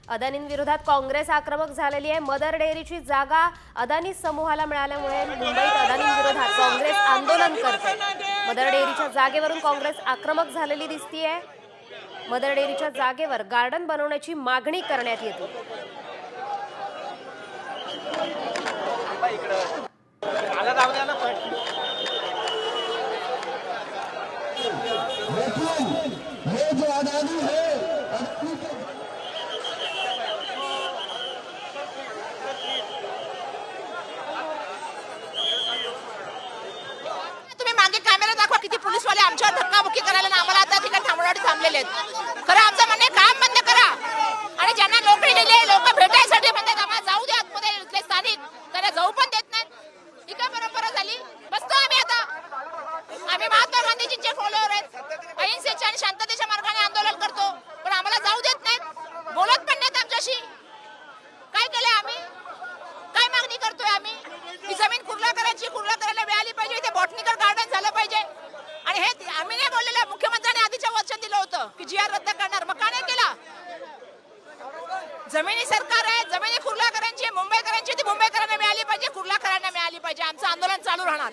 अदानींविरोधात काँग्रेस आक्रमक झालेली आहे। मदर डेअरीची जागा अदानी समूहाला मिळाल्यामुळे मुंबईत अदानींविरोधात काँग्रेस आंदोलन करते। मदर डेअरीच्या जागेवरून काँग्रेस आक्रमक झालेली दिसतीये। मदर डेअरीच्या जागेवर गार्डन बनवण्याची मागणी करण्यात येते। तुम्ही मागे कॅमेरा दाखवा, किती पोलीसवाले आमच्यावर धक्काबुक्की करायला ना आम्हाला आता ठिकाणी थांबवण्यासाठी थांबलेले आहेत। खरं आमचं म्हणणे काम बंद करा आणि ज्यांना नोकरी दिली लोक भेटायसाठी म्हणतात आम्हाला जाऊ द्या आतमध्ये, इथले स्थानिक त्यांना जाऊ पण देत नाहीत। ही काय परंपरा झाली? बसतो आम्ही आता। आम्ही महात्मा गांधीजींचे फॉलोअर आहेत, अहिंसेच्या आणि शांततेच्या मार्गाने आंदोलन करतो, पण आम्हाला जाऊ देत नाहीत, बोलत पण नाहीत आमच्याशी। काय केलंय आम्ही? काय मागणी करतोय आम्ही? ही जमीन खुरला करायला मिळाली पाहिजे, इथे बॉटनिकल गार्डन झालं पाहिजे। आणि हे आम्ही नाही बोललेलं, मुख्यमंत्र्यांनी आधीच्या वचन दिलं होतं की जीआर रद्द करणार, मग का नाही केला? जमिनी सरकार आहे, जमिनी खुरला करायची, मुंबईकरांची ती मुंबईकरांना मिळाली पाहिजे, खुरला करायला मिळाली पाहिजे। आमचं आंदोलन चालू राहणार।